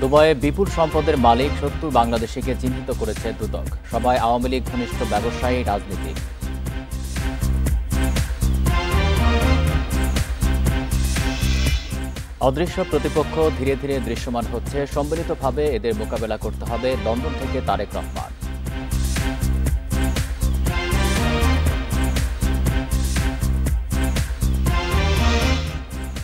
দুবাইয়ে বিপুল সম্পদের মালিক ৭০ বাংলাদেশিকে চিহ্নিত করেছে দুদক। সবাই আওয়ামী লীগ ঘনিষ্ঠ ব্যবসায়ী, রাজনীতিক। অদৃশ্য প্রতিপক্ষ ধীরে ধীরে দৃশ্যমান হচ্ছে। সম্মিলিতভাবে এদের মোকাবেলা করতে হবে। লন্ডন থেকে তারেক রহমান।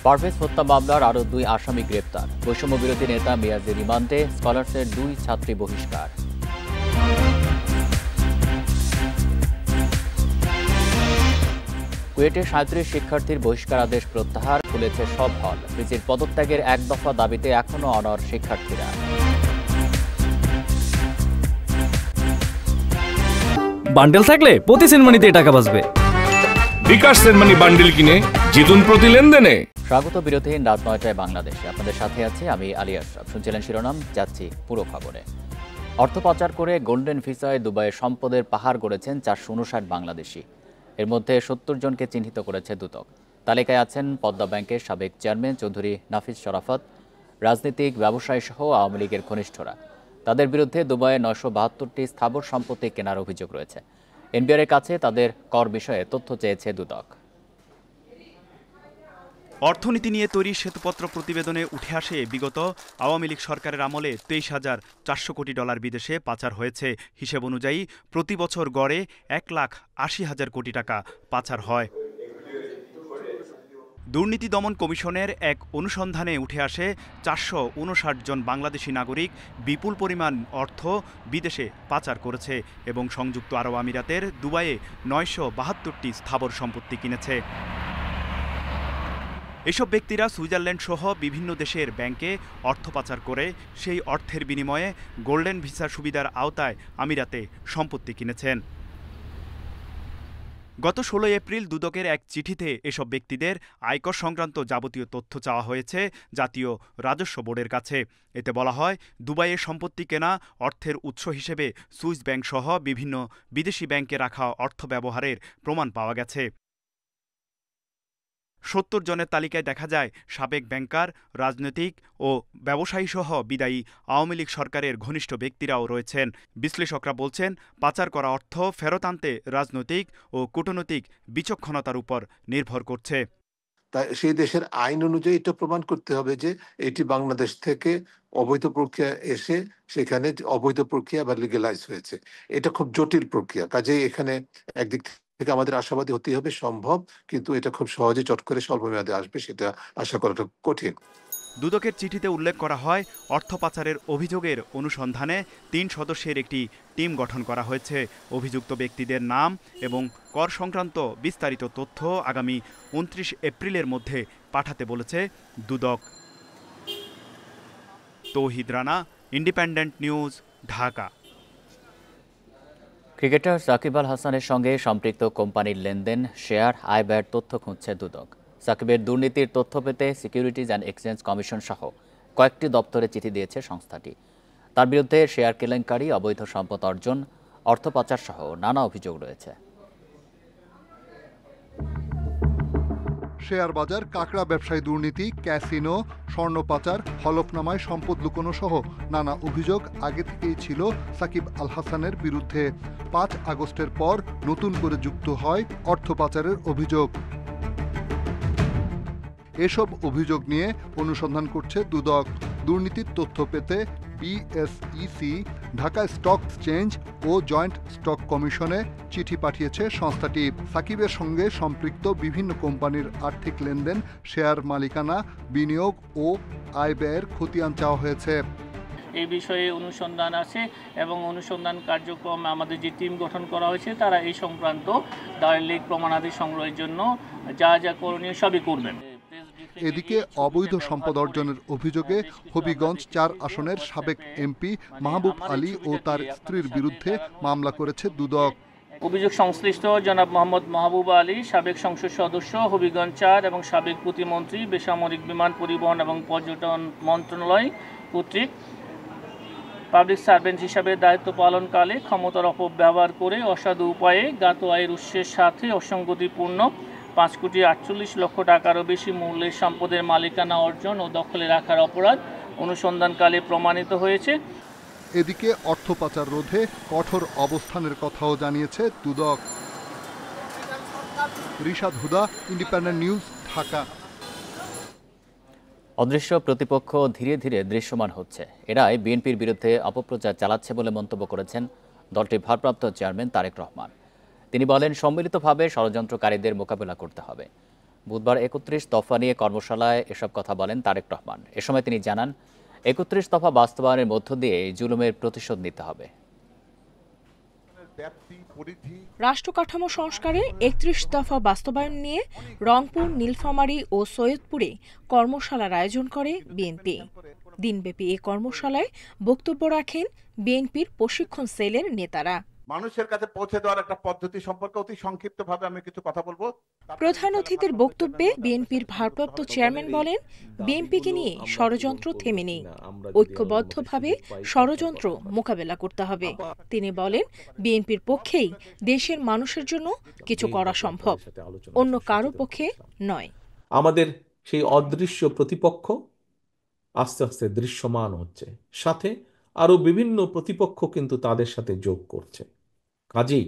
পারভেজ হত্যা মামলার আরও ২ আসামি গ্রেপ্তার। বৈষম্য বিরোধী নেতা মিয়াজি রিমান্ডে, স্কলার্সের ২ ছাত্রী বহিষ্কার। কুয়েটে ৩৭ শিক্ষার্থীর বহিষ্কার আদেশ প্রত্যাহার, খুলেছে সব হল। ভিসির পদত্যাগের এক দফা দাবিতে এখনও অনড় শিক্ষার্থীরা। বান্ডেল থাকলে প্রতি সেনমানিতে টাকা বাঁচবে। বিকাশ সেনমানি বান্ডেল কিনে জিতুন প্রতি লেনদেনে। স্বাগত বিরতিহীন রাত ৯টায় বাংলাদেশে। আপনাদের সাথে আছি আমি আলী আশরাফ। শুনছিলেন শিরোনাম, যাচ্ছি পুরো খবরে। অর্থ পাচার করে গোল্ডেন ভিসায় দুবাইয়ে সম্পদের পাহাড় গড়েছেন ৪৫৯ বাংলাদেশি। এর মধ্যে ৭০ জনকে চিহ্নিত করেছে দুদক। তালিকায় আছেন পদ্মা ব্যাংকের সাবেক চেয়ারম্যান চৌধুরী নাফিস শরাফত, রাজনীতিক, ব্যবসায়ী সহ আওয়ামী লীগের ঘনিষ্ঠরা। তাদের বিরুদ্ধে দুবাইয়ে ৯৭২টি স্থাবর সম্পত্তি কেনার অভিযোগ রয়েছে। এনবিআরের কাছে তাদের কর বিষয়ে তথ্য চেয়েছে দুদক। অর্থনীতি নিয়ে তৈরি শ্বেতপত্র প্রতিবেদনে উঠে আসে বিগত আওয়ামী লীগ সরকারের আমলে ২৩,৪০০ কোটি ডলার বিদেশে পাচার হয়েছে। হিসেব অনুযায়ী প্রতি বছর গড়ে ১,৮০,০০০ কোটি টাকা পাচার হয়। দুর্নীতি দমন কমিশনের এক অনুসন্ধানে উঠে আসে ৪৫৯ জন বাংলাদেশি নাগরিক বিপুল পরিমাণ অর্থ বিদেশে পাচার করেছে এবং সংযুক্ত আরব আমিরাতের দুবাইয়ে ৯৭২টি স্থাবর সম্পত্তি কিনেছে। এসব ব্যক্তিরা সুইজারল্যান্ড সহ বিভিন্ন দেশের ব্যাংকে অর্থ পাচার করে সেই অর্থের বিনিময়ে গোল্ডেন ভিসা সুবিধার আওতায় আমিরাতে সম্পত্তি কিনেছেন। গত ১৬ এপ্রিল দুদকের এক চিঠিতে এসব ব্যক্তিদের আয়কর সংক্রান্ত যাবতীয় তথ্য চাওয়া হয়েছে জাতীয় রাজস্ব বোর্ডের কাছে। এতে বলা হয়, দুবাইয়ে সম্পত্তি কেনা অর্থের উৎস হিসেবে সুইস ব্যাংক সহ বিভিন্ন বিদেশি ব্যাংকে রাখা অর্থ ব্যবহারের প্রমাণ পাওয়া গেছে। ৭০ জনের তালিকায় দেখা যায় সাবেক ব্যাংকার, রাজনৈতিক ও ব্যবসায়ী সহ বিদায়ী আওয়ামী লীগ সরকারের ঘনিষ্ঠ ব্যক্তিরাও রয়েছেন। বিশ্লেষকরা বলছেন, পাচার করা অর্থ ফেরত আনতে রাজনৈতিক ও কূটনৈতিক বিচক্ষণতার উপর নির্ভর করছে। তাই সেই দেশের আইন অনুযায়ী এটা প্রমাণ করতে হবে যে এটি বাংলাদেশ থেকে অবৈধ প্রক্রিয়া এসে সেখানে অবৈধ প্রক্রিয়া বা লিগ্যালাইজ হয়েছে। এটা খুব জটিল প্রক্রিয়া, কাজেই এখানে একদিক থেকে আমাদের আশাবাদী হতে হবে, সম্ভব, কিন্তু এটা খুব সহজে চট করে স্বল্প মেয়াদে আসবে সেটা আশা করাটা কঠিন। দুদকের চিঠিতে উল্লেখ করা হয়, অর্থ পাচারের অভিযোগের অনুসন্ধানে ৩ সদস্যের একটি টিম গঠন করা হয়েছে। অভিযুক্ত ব্যক্তিদের নাম এবং কর সংক্রান্ত বিস্তারিত তথ্য আগামী ২৯ এপ্রিলের মধ্যে পাঠাতে বলেছে দুদক। Touhid Rana, independent news, Dhaka. Cricketer Shakib Al হাসানের সঙ্গে সম্পৃক্ত কোম্পানির লেনদেন, শেয়ার, আয় ব্যয়ের তথ্য খুঁজছে দুদক। সাকিবের দুর্নীতির তথ্য পেতে সিকিউরিটিজ অ্যান্ড এক্সচেঞ্জ কমিশন সহ কয়েকটি দপ্তরে চিঠি দিয়েছে সংস্থাটি। তার বিরুদ্ধে শেয়ার কেলেঙ্কারি, অবৈধ সম্পদ অর্জন, অর্থ পাচার সহ নানা অভিযোগ রয়েছে। শেয়ার বাজার, কাকড়া ব্যবসায়ী দুর্নীতি, ক্যাসিনো, স্বর্ণ পাচার, হলফনামায় সম্পদ লুকোনো সহ নানা অভিযোগ আগে থেকেই ছিল সাকিব আল হাসানের বিরুদ্ধে। ৫ আগস্টের পর নতুন করে যুক্ত হয় অর্থ পাচারের অভিযোগ। এসব অভিযোগ নিয়ে অনুসন্ধান করছে দুদক। দুর্নীতির তথ্য পেতে বিএসইসি, ঢাকা স্টক এক্সচেঞ্জ ও জয়েন্ট স্টক কমিশনে চিঠি পাঠিয়েছে সংস্থাটি। সাকিবের সঙ্গে সম্পৃক্ত বিভিন্ন কোম্পানির আর্থিক লেনদেন, শেয়ার মালিকানা, বিনিয়োগ ও আয় ব্যয়ের খতিয়ান চাওয়া হয়েছে। এই বিষয়ে অনুসন্ধান আছে এবং অনুসন্ধান কার্যক্রম আমাদের যে টিম গঠন করা হয়েছে তারা এই সংক্রান্ত দালিলিক প্রমাণাদি সংগ্রহের জন্য যা যা করণীয় সবই করবেন। এদিকে অবৈধ সম্পদ অর্জনের অভিযোগে হবিগঞ্জ ৪ আসনের সাবেক এমপি মাহবুব আলী ও তার স্ত্রীর বিরুদ্ধে মামলা করেছে দুদক। অভিযোগ সংশ্লিষ্ট জনাব মোহাম্মদ মাহবুব আলী, সাবেক সংসদ সদস্য, হবিগঞ্জ ৪ এবং সাবেক প্রতিমন্ত্রী, বেসামরিক বিমান পরিবহন এবং পর্যটন মন্ত্রণালয় কর্তৃক পাবলিক সার্ভেন্ট হিসাবে দায়িত্ব পালনকালে ক্ষমতার অপব্যবহার করে অসাধু উপায়ে জ্ঞাত আয়ের উৎসের সাথে অসঙ্গতিপূর্ণ ৫,৪৮,০০,০০০ টাকারও বেশি মূল্যের সম্পদের মালিকানা অর্জন ও দখলে রাখার অপরাধ অনুসন্ধানকালে প্রমাণিত হয়েছে। এদিকে অর্থ পাচার রোধে কঠোর অবস্থানের কথাও জানিয়েছে দুদক। রিশাদ হুদা, ইন্ডিপেন্ডেন্ট নিউজ, ঢাকা। অদৃশ্য প্রতিপক্ষ ধীরে ধীরে দৃশ্যমান হচ্ছে। এরাই বিএনপির বিরুদ্ধে অপপ্রচার চালাচ্ছে বলে মন্তব্য করেছেন দলটির ভারপ্রাপ্ত চেয়ারম্যান তারেক রহমান। তিনি বলেন, সম্মিলিতভাবে ষড়যন্ত্রকারীদের মোকাবেলা করতে হবে। বুধবার ৩১ দফা নিয়ে কর্মশালায় এসব কথা বলেন তারেক রহমান। এ সময় তিনি জানান, ৩১ দফা বাস্তবায়নের মধ্য দিয়ে জুলুমের প্রতিশোধ নিতে হবে। রাষ্ট্র কাঠামো সংস্কারে ৩১ দফা বাস্তবায়ন নিয়ে রংপুর, নীলফামারী ও সৈয়দপুরে কর্মশালার আয়োজন করে বিএনপি। দিনব্যাপী এই কর্মশালায় বক্তব্য রাখেন বিএনপির প্রশিক্ষণ সেলের নেতারা। মানুষের কাছে পৌঁছে দেওয়ার একটা পদ্ধতি সম্পর্কে অতি সংক্ষিপ্তভাবে আমি কিছু কথা বলবো। প্রধান অতিথির বক্তব্যে বিএনপির ভারপ্রাপ্ত চেয়ারম্যান বলেন, বিএনপিকে নিয়ে ষড়যন্ত্র থেমে নেই, ঐক্যবদ্ধভাবে ষড়যন্ত্র মোকাবেলা করতে হবে। তিনি বলেন, বিএনপির পক্ষেই দেশের মানুষের জন্য কিছু করা সম্ভব, অন্য কারো পক্ষে নয়। আমাদের সেই অদৃশ্য প্রতিপক্ষ আস্তে আস্তে দৃশ্যমান হচ্ছে, সাথে আরো বিভিন্ন প্রতিপক্ষ কিন্তু তাদের সাথে যোগ করছে। কাজেই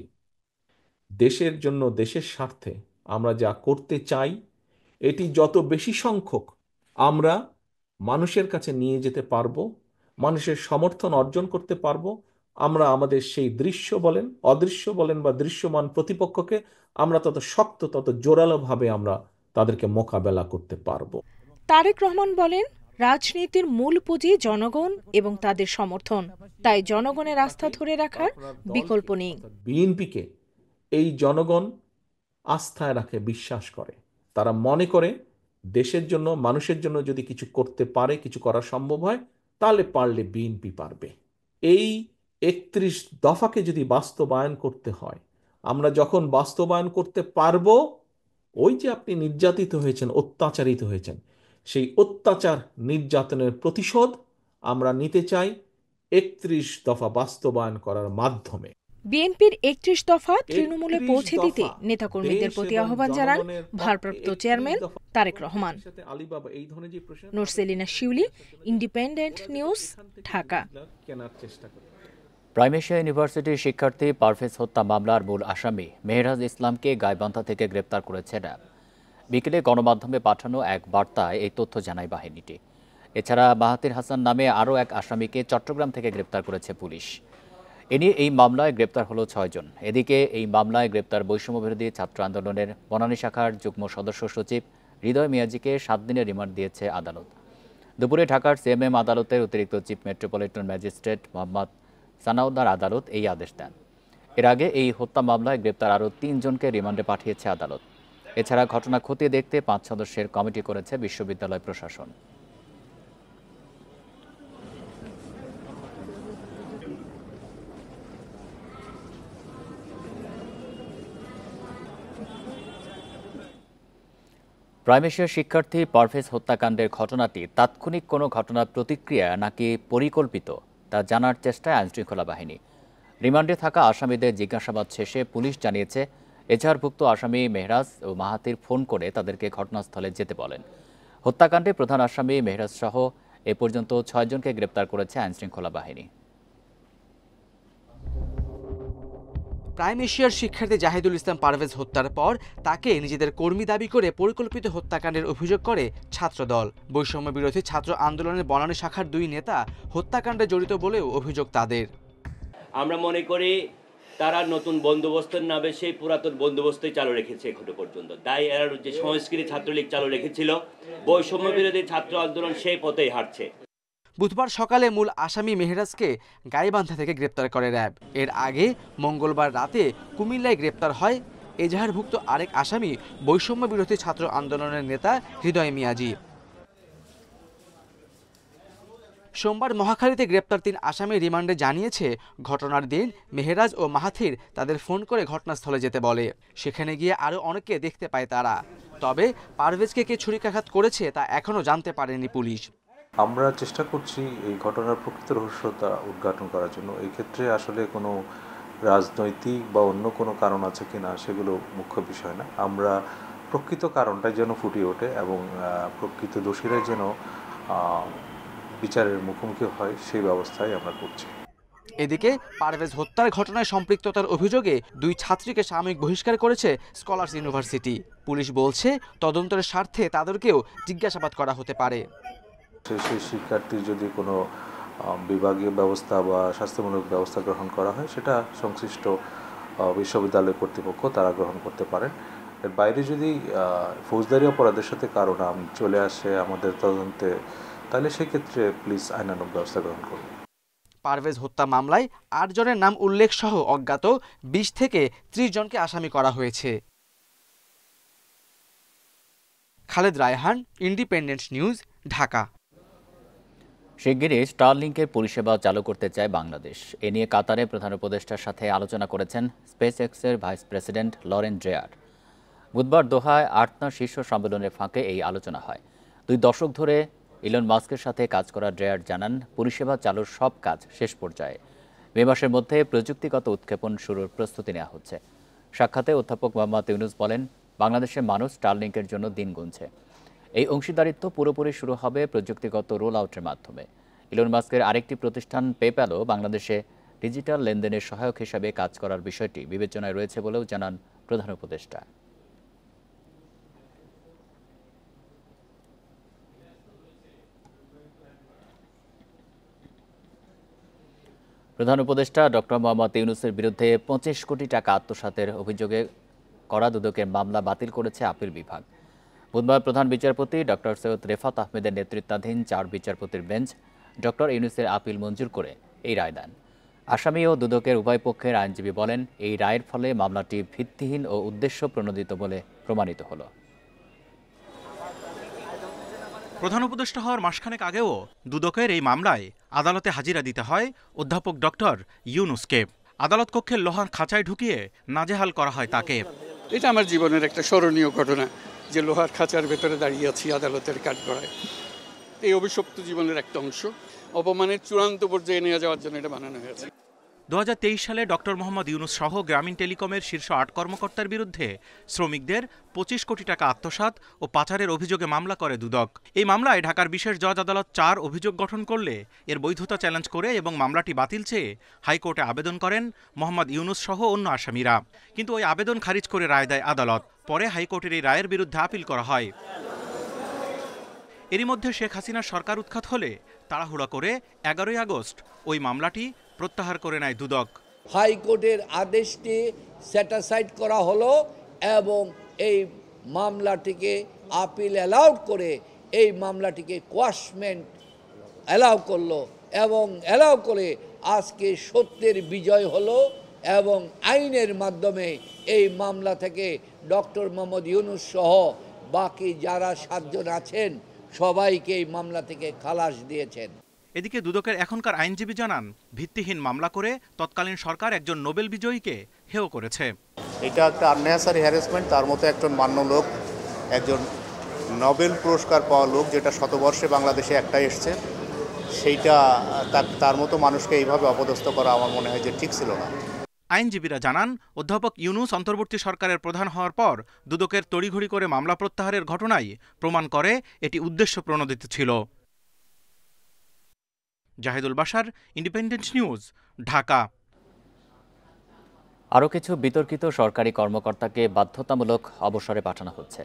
দেশের জন্য, দেশের স্বার্থে আমরা যা করতে চাই, এটি যত বেশি সংখ্যক আমরা মানুষের কাছে নিয়ে যেতে পারবো, মানুষের সমর্থন অর্জন করতে পারবো, আমরা আমাদের সেই দৃশ্য বলেন, অদৃশ্য বলেন বা দৃশ্যমান প্রতিপক্ষকে আমরা তত শক্ত, তত জোরালোভাবে আমরা তাদেরকে মোকাবেলা করতে পারবো। তারেক রহমান বলেন, রাজনীতির মূল পুঁজি জনগণ এবং তাদের সমর্থন, তাই জনগণের আস্থা ধরে রাখার বিকল্প নেই। বিএনপিকে এই জনগণ আস্থায় রাখে, বিশ্বাস করে। তারা মনে করে দেশের জন্য, মানুষের জন্য যদি কিছু করতে পারে, কিছু করা সম্ভব হয়, তাহলে পারলে বিএনপি পারবে। এই ৩১ দফাকে যদি বাস্তবায়ন করতে হয়, আমরা যখন বাস্তবায়ন করতে পারবো, ওই যে আপনি নির্যাতিত হয়েছেন, অত্যাচারিত হয়েছেন, সেই অত্যাচার নির্যাতনের প্রতিশোধ আমরা নিতে চাই ৩১ দফা বাস্তবায়ন করার মাধ্যমে। বিএনপির ৩১ দফা তৃণমূলে পৌঁছে দিতে নেতাকর্মীদের প্রতি আহ্বান জানান ভারপ্রাপ্ত chairman Tarique Rahman. Nurselina Shiuli, independent news, Dhaka. Prime Asia ইউনিভার্সিটির শিক্ষার্থী পারভেজ হত্যা মামলার মূল আসামি মেহরাজ ইসলামকে গাইবান্ধা থেকে গ্রেপ্তার করেছে র্যাব। বিকেলে গণমাধ্যমে পাঠানো এক বার্তায় এই তথ্য জানায় বাহিনীটি। এছাড়া মাহাতির হাসান নামে আরও এক আসামিকে চট্টগ্রাম থেকে গ্রেপ্তার করেছে পুলিশ। এ নিয়ে এই মামলায় গ্রেপ্তার হলো ৬ জন। এদিকে এই মামলায় গ্রেপ্তার বৈষম্যবিরোধী ছাত্র আন্দোলনের বনানী শাখার যুগ্ম সদস্য সচিব হৃদয় মিয়াজিকে ৭ দিনের রিমান্ড দিয়েছে আদালত। দুপুরে ঢাকার সিএমএম আদালতের অতিরিক্ত চিফ মেট্রোপলিটন ম্যাজিস্ট্রেট মোহাম্মদ সানাউদ্দার আদালত এই আদেশ দেন। এর আগে এই হত্যা মামলায় গ্রেপ্তার আরও ৩ জনকে রিমান্ডে পাঠিয়েছে আদালত। এছাড়া ঘটনা খতিয়ে দেখতে ৫ সদস্যের কমিটি করেছে বিশ্ববিদ্যালয় প্রশাসন। প্রাইম এশিয়ার শিক্ষার্থী পারভেজ হত্যাকাণ্ডের ঘটনাটি তাৎক্ষণিক কোনো ঘটনার প্রতিক্রিয়া নাকি পরিকল্পিত, তা জানার চেষ্টায় আইনশৃঙ্খলা বাহিনী। রিমান্ডে থাকা আসামিদের জিজ্ঞাসাবাদ শেষে পুলিশ জানিয়েছে, এজাহারভুক্ত আসামি মেহরাজ ও মাহাতির ফোন করে তাদেরকে ঘটনাস্থলে যেতে বলেন। হত্যাকাণ্ডে প্রধান আসামি মেহরাজ সহ এ পর্যন্ত ৬ জনকে গ্রেপ্তার করেছে আইনশৃঙ্খলা বাহিনী। প্রাইম এশিয়ার শিক্ষার্থী জাহিদুল ইসলাম পারভেজ হত্যার পর তাকে নিজেদের কর্মী দাবি করে পরিকল্পিত হত্যাকাণ্ডের অভিযোগ করে ছাত্রদল। বৈষম্য বিরোধী ছাত্র আন্দোলনের বনানী শাখার 2 নেতা হত্যাকাণ্ডে জড়িত বলেও অভিযোগ তাদের। আমরা মনে করি তারা নতুন বন্দোবস্তের নামে সেই পুরাতন বন্দোবস্তই চালু রেখেছে এখনো পর্যন্ত। তাই এরা যে সংস্কৃতি ছাত্রলীগ চালু রেখেছিল, বৈষম্য বিরোধী ছাত্র আন্দোলন সেই পথেই হাঁটছে। বুধবার সকালে মূল আসামি মেহরাজকে গাইবান্ধা থেকে গ্রেপ্তার করে র্যাব। এর আগে মঙ্গলবার রাতে কুমিল্লায় গ্রেপ্তার হয় এজাহারভুক্ত আরেক আসামি বৈষম্য বিরোধী ছাত্র আন্দোলনের নেতা হৃদয় মিয়াজি। সোমবার মহাখালীতে গ্রেপ্তার 3 আসামি রিমান্ডে জানিয়েছে, ঘটনার দিন মেহরাজ ও মাহাথির তাদের ফোন করে ঘটনাস্থলে যেতে বলে। সেখানে গিয়ে আরও অনেককে দেখতে পায় তারা। তবে পারভেজকে কে ছুরিকাঘাত করেছে তা এখনও জানতে পারেনি পুলিশ। আমরা চেষ্টা করছি এই ঘটনার প্রকৃত রহস্যতা উদ্ঘাটন করার জন্য। এই ক্ষেত্রে আসলে কোনো রাজনৈতিক বা অন্য কোনো কারণ আছে কিনা সেগুলো মুখ্য বিষয় না। আমরা প্রকৃত কারণটা যেন ফুটিয়ে ওঠে এবং প্রকৃত দোষীরা যেন বিচারের মুখোমুখি হয় সেই ব্যবস্থাই আমরা করছি। এদিকে পারভেজ হত্যার ঘটনায় সম্পৃক্ততার অভিযোগে 2 ছাত্রীকে সাময়িক বহিষ্কার করেছে স্কলার্স ইউনিভার্সিটি। পুলিশ বলছে তদন্তের স্বার্থে তাদেরকেও জিজ্ঞাসাবাদ করা হতে পারে। সেই শিক্ষার্থীর যদি কোনো বিভাগীয় ব্যবস্থা বা স্বাস্থ্যমূলক ব্যবস্থা গ্রহণ করা হয় সেটা সংশ্লিষ্ট বিশ্ববিদ্যালয় কর্তৃপক্ষ তারা গ্রহণ করতে পারেন। এর বাইরে যদি ফৌজদারি অপরাধের সাথে কারো নাম চলে আসে আমাদের তদন্তে, তাহলে সেক্ষেত্রে পুলিশ আইনানুগ ব্যবস্থা গ্রহণ করবে। পারভেজ হত্যা মামলায় 8 জনের নাম উল্লেখ সহ অজ্ঞাত 20 থেকে 30 জনকে আসামি করা হয়েছে। Khaled Raihan, independent news, Dhaka. শিগগিরই স্টারলিংকের পরিষেবা চালু করতে চায় বাংলাদেশ। এ নিয়ে কাতারে প্রধান উপদেষ্টার সাথে আলোচনা করেছেন স্পেস এক্সের ভাইস প্রেসিডেন্ট লরেন ড্রেয়ার। বুধবার দোহায় আর্টনা শীর্ষ সম্মেলনের ফাঁকে এই আলোচনা হয়। 2 দশক ধরে ইলন মাস্কের সাথে কাজ করা ড্রেয়ার জানান, পরিষেবা চালুর সব কাজ শেষ পর্যায়ে। মে মাসের মধ্যে প্রযুক্তিগত উৎক্ষেপণ শুরুর প্রস্তুতি নেওয়া হচ্ছে। সাক্ষাতে অধ্যাপক মোহাম্মদ ইউনুস বলেন, বাংলাদেশের মানুষ স্টারলিংকের জন্য দিন গুনছে। এই অংশীদারিত্ব পুরোপুরি শুরু হবে প্রযুক্তিগত রোল আউটের মাধ্যমে। ইলন মাস্কের আরেকটি প্রতিষ্ঠান পেপ্যালও বাংলাদেশে ডিজিটাল লেনদেনের সহায়ক হিসাবে কাজ করার বিষয়টি বিবেচনায় রয়েছে বলেও জানান প্রধান উপদেষ্টা। প্রধান উপদেষ্টা ডক্টর মোহাম্মদ ইউনুসের বিরুদ্ধে 25 কোটি টাকা আত্মসাতের অভিযোগে করা দুদকের মামলা বাতিল করেছে আপিল বিভাগ। বুধবার প্রধান বিচারপতি ডক্টর সৈয়দ রেফাত আহমেদের নেতৃত্বাধীন 4 বিচারপতির বেঞ্চ ডক্টর ইউনুসের আপিল মঞ্জুর করে এই রায় দেন। আসামি ও দুদকের উভয় পক্ষের আইনজীবী বলেন, এই রায়ের ফলে মামলাটি ভিত্তিহীন ও উদ্দেশ্য প্রণোদিত বলে প্রমাণিত হলো। প্রধান উপদেষ্টা হওয়ার মাসখানেক আগেও দুদকের এই মামলায় আদালতে হাজিরা দিতে হয় অধ্যাপক ডক্টর ইউনুসকে। আদালত কক্ষের লোহার খাঁচায় ঢুকিয়ে নাজেহাল করা হয় তাকে। এটা আমার জীবনের একটা স্মরণীয় ঘটনা যে লোহার খাঁচার ভেতরে দাঁড়িয়ে আছি আদালতের কাঠগড়ায়। এই অভিশপ্ত জীবনের একটা অংশ অপমানের চূড়ান্ত পর্যায়ে নিয়ে যাওয়ার জন্য এটা বানানো হয়েছে। 2023 সালে ডক্টর মোহাম্মদ ইউনুস সহ গ্রামীণ টেলিকমের শীর্ষ 8 কর্মকর্তার বিরুদ্ধে শ্রমিকদের 25 কোটি টাকা আত্মসাৎ ও পাচারের অভিযোগে মামলা করে দুদক। এই মামলায় ঢাকার বিশেষ জজ আদালত 4 অভিযোগ গঠন করলে এর বৈধতা চ্যালেঞ্জ করে এবং মামলাটি বাতিল চেয়ে হাইকোর্টে আবেদন করেন মোহাম্মদ ইউনুস সহ অন্য আসামিরা। কিন্তু ওই আবেদন খারিজ করে রায় দেয় আদালত। পরে হাইকোর্টের এই রায়ের বিরুদ্ধে আপিল করা হয়। এরই মধ্যে শেখ হাসিনার সরকার উৎখাত হলে তাড়াহুড়া করে 11ই আগস্ট ওই মামলাটি প্রত্যাহার করে নেয় দুদক। হাইকোর্টের আদেশটি স্যাটিসফাইড করা হলো এবং এই মামলাটিকে আপিল অ্যালাউড করে এই মামলাটিকে কোয়াশমেন্ট অ্যালাউ করলো এবং অ্যালাউ করে আজকে সত্যের বিজয় হলো এবং আইনের মাধ্যমে এই মামলা থেকে ডক্টর মোহাম্মদ ইউনুস সহ বাকি যারা 7 জন আছেন সবাইকে এই মামলা থেকে খালাস দিয়েছেন। এদিকে দুদকের এখনকার আইনজীবী জানান, ভিত্তিহীন মামলা করে তৎকালীন সরকার একজন নোবেল বিজয়ীকে হেয় করেছে। এটা একটা আননেসারি হ্যারাসমেন্ট। তার মতো একজন মান্য লোক, একজন নোবেল পুরস্কার পাওয়া লোক, যেটা শতবর্ষে বাংলাদেশে একটা এসছে, সেইটা তার মতো মানুষকে এইভাবে অপদস্থ করা আমার মনে হয় যে ঠিক ছিল না। আইনজীবীরা জানান, অধ্যাপক ইউনুস অন্তর্বর্তী সরকারের প্রধান হওয়ার পর দুদকের তড়িঘড়ি করে মামলা প্রত্যাহারের ঘটনাই প্রমাণ করে এটি উদ্দেশ্য প্রণোদিত ছিল। Zahidul Bashar, independent news, Dhaka. আরও কিছু বিতর্কিত সরকারি কর্মকর্তাকে বাধ্যতামূলক অবসরে পাঠানো হচ্ছে।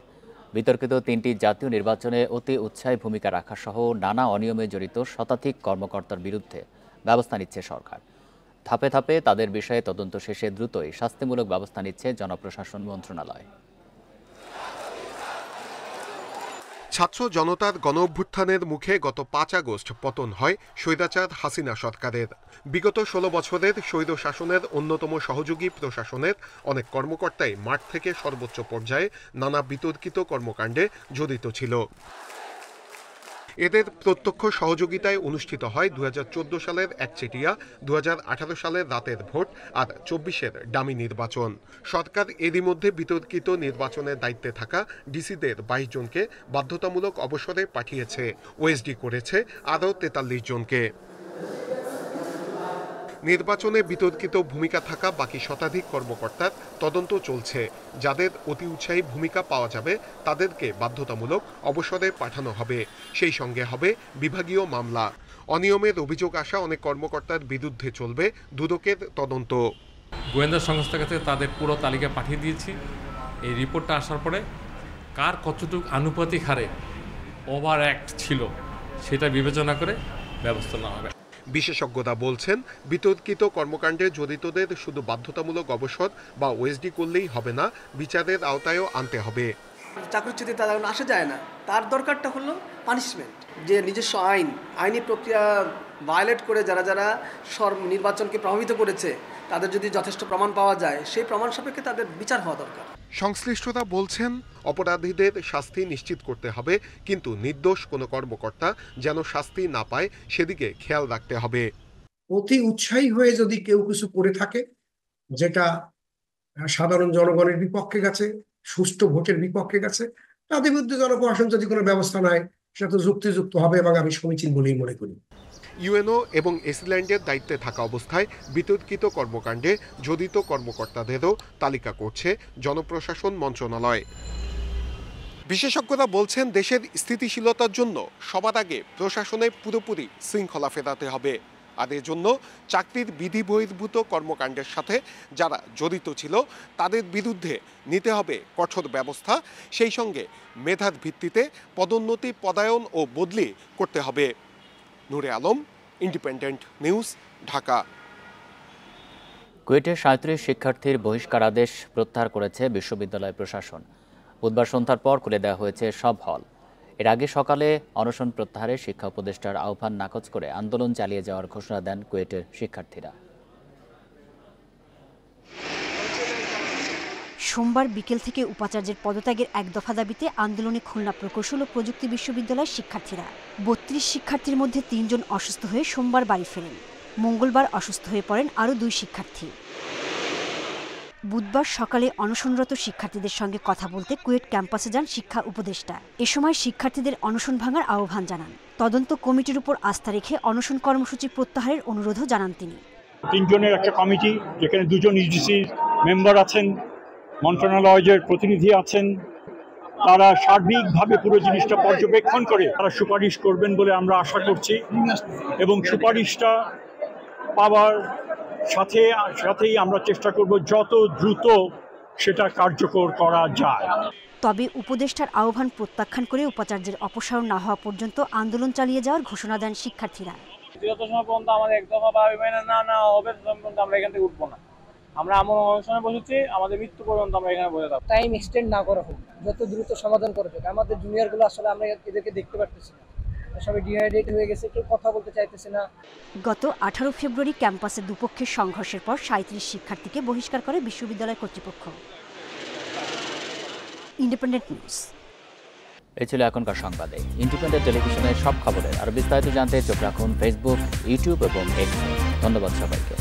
বিতর্কিত 3টি জাতীয় নির্বাচনে অতি উৎসাহী ভূমিকা রাখা সহ নানা অনিয়মে জড়িত শতাধিক কর্মকর্তার বিরুদ্ধে ব্যবস্থা নিচ্ছে সরকার। ধাপে ধাপে তাদের বিষয়ে তদন্ত শেষে দ্রুতই শাস্তিমূলক ব্যবস্থা নিচ্ছে জনপ্রশাসন মন্ত্রণালয়। ছাত্র জনতার গণঅভ্যুত্থানের মুখে গত 5 আগস্ট পতন হয় স্বৈরাচার হাসিনা সরকারের। বিগত 16 বছরের স্বৈর শাসনের অন্যতম সহযোগী প্রশাসনের অনেক কর্মকর্তাই মাঠ থেকে সর্বোচ্চ পর্যায়ে নানা বিতর্কিত কর্মকাণ্ডে জড়িত ছিল। এদের প্রত্যক্ষ সহযোগিতায় অনুষ্ঠিত হয় 2014 সালের একচেটিয়া, 2018 সালের রাতের ভোট আর 24-এর ডামি নির্বাচন। সরকার এরই মধ্যে বিতর্কিত নির্বাচনের দায়িত্বে থাকা ডিসিদের 22 জনকে বাধ্যতামূলক অবসরে পাঠিয়েছে। ওএসডি করেছে আরও 43 জনকে। নির্বাচনে বিতর্কিত ভূমিকা থাকা বাকি শতাধিক কর্মকর্তার তদন্ত চলছে। যাদের অতি উৎসাহী ভূমিকা পাওয়া যাবে তাদেরকে বাধ্যতামূলক অবসরে পাঠানো হবে। সেই সঙ্গে হবে বিভাগীয় মামলা। অনিয়মের অভিযোগ আসা অনেক কর্মকর্তার বিরুদ্ধে চলবে দুদকের তদন্ত। গোয়েন্দা সংস্থার কাছে তাদের পুরো তালিকা পাঠিয়ে দিয়েছি। এই রিপোর্টটা আসার পরে কার কতটুকু আনুপাতিক হারে ওভার অ্যাক্ট ছিল সেটা বিবেচনা করে ব্যবস্থা নেওয়া হবে। বিশেষজ্ঞরা বলছেন, বিতর্কিত কর্মকাণ্ডে জড়িতদের শুধু বাধ্যতামূলক অবসর বা ওএসডি করলেই হবে না, বিচারের আওতায়ও আনতে হবে। চাকরিচ্যুতি তার আসা যায় না, তার দরকারটা হলো পানিশমেন্ট। যে নিজস্ব আইনি প্রক্রিয়া ভায়োলেট করে যারা নির্বাচনকে প্রভাবিত করেছে তাদের যদি যথেষ্ট প্রমাণ পাওয়া যায়, সেই প্রমাণ সাপেক্ষে তাদের বিচার হওয়া দরকার। সংশ্লিষ্টরা বলছেন, অপরাধীদের শাস্তি নিশ্চিত করতে হবে, কিন্তু নির্দোষ কোনো কর্মকর্তা যেন শাস্তি না পায় সেদিকে খেয়াল রাখতে হবে। অতি উৎসাহী হয়ে যদি কেউ কিছু করে থাকে যেটা সাধারণ জনগণের বিপক্ষে গেছে, সুষ্ঠু ভোটের বিপক্ষে গেছে, তাদের বিরুদ্ধে জনপ্রশাসন যদি কোনো ব্যবস্থা নেয় সেটা তো যুক্তিযুক্ত হবে এবং আমি সমীচীন বলেই মনে করি। ইউএনও এবং এসিল্যান্ডের দায়িত্বে থাকা অবস্থায় বিতর্কিত কর্মকাণ্ডে জড়িত কর্মকর্তাদেরও তালিকা করছে জনপ্রশাসন মন্ত্রণালয়। বিশেষজ্ঞরা বলছেন, দেশের স্থিতিশীলতার জন্য সবার আগে প্রশাসনে পুরোপুরি শৃঙ্খলা ফেরাতে হবে। আর এর জন্য চাকরির বিধি বহির্ভূত কর্মকাণ্ডের সাথে যারা জড়িত ছিল তাদের বিরুদ্ধে নিতে হবে কঠোর ব্যবস্থা। সেই সঙ্গে মেধার ভিত্তিতে পদোন্নতি, পদায়ন ও বদলি করতে হবে। নূরে আলম, ইন্ডিপেন্ডেন্ট নিউজ, ঢাকা। কুয়েটের ৩৭ শিক্ষার্থীর বহিষ্কারাদেশ প্রত্যাহার করেছে বিশ্ববিদ্যালয় প্রশাসন। বুধবার সন্ধ্যার পর খুলে দেওয়া হয়েছে সব হল। এর আগে সকালে অনশন প্রত্যাহারে শিক্ষা উপদেষ্টার আহ্বান নাকচ করে আন্দোলন চালিয়ে যাওয়ার ঘোষণা দেন কুয়েটের শিক্ষার্থীরা। সোমবার বিকেল থেকে উপাচার্যের পদত্যাগের এক দফা দাবিতে আন্দোলনে খুলনা প্রকৌশল ও প্রযুক্তি বিশ্ববিদ্যালয়ের শিক্ষার্থীরা। ৩২ শিক্ষার্থীর মধ্যে ৩ জন অসুস্থ হয়ে সোমবার বাড়ি ফেরেন। মঙ্গলবার অসুস্থ হয়ে পড়েন আরও 2 শিক্ষার্থী। বুধবার সকালে অনশনরত শিক্ষার্থীদের সঙ্গে কথা বলতে কুয়েট ক্যাম্পাসে যান শিক্ষা উপদেষ্টা। এ সময় শিক্ষার্থীদের অনশন ভাঙার আহ্বান জানান। তদন্ত কমিটির উপর আস্থা রেখে অনশন কর্মসূচি প্রত্যাহারের অনুরোধও জানান তিনি। 3 জনের একটা কমিটি, যেখানে 2 জন ইউজিসি মেম্বার আছেন, মন্ত্রণালয়ের প্রতিনিধি আছেন, তারা সার্বিকভাবে পুরো জিনিসটা পর্যবেক্ষণ করে তারা সুপারিশ করবেন বলে আমরা আশা করছি এবং সুপারিশটা পাওয়ার সাথেই আমরা চেষ্টা করব যত দ্রুত সেটা কার্যকর করা যায়। তবে উপদেষ্টার আহ্বান প্রত্যাখ্যান করে উপাচার্যের অপসারণ না হওয়া পর্যন্ত আন্দোলন চালিয়ে যাওয়ার ঘোষণা দেন শিক্ষার্থীরা। যত সময় পর্যন্ত আমাদের একদফা দাবি মেনে না হবে তখন আমরা এখান থেকে উঠবো না। আমরা এমন অনুষ্ঠানে বসেছি, আমাদের মৃত্যু পর্যন্ত আমরা এখানে বসে থাকবো। টাইম এক্সটেন্ড না করা হোক, যত দ্রুত সমাধান করা হোক। আমাদের জুনিয়রগুলো আসলে আমরা এদেরকে দেখতে পারতেছি না, সবাই ডিহাইড্রেট হয়ে গেছে, কেউ কথা বলতে চাইতেছে না। গত 18 ফেব্রুয়ারি ক্যাম্পাসে দুপক্ষের সংঘর্ষের পর 37 শিক্ষার্থীকে বহিষ্কার করে বিশ্ববিদ্যালয় কর্তৃপক্ষ। Independent news. এই ছিল এখনকার সংবাদে। ইন্ডিপেন্ডেন্ট টেলিভিশনের সব খবরের আরো বিস্তারিত জানতে চোখ রাখুন ফেসবুক, ইউটিউব এবং এক্স। ধন্যবাদ সবাইকে।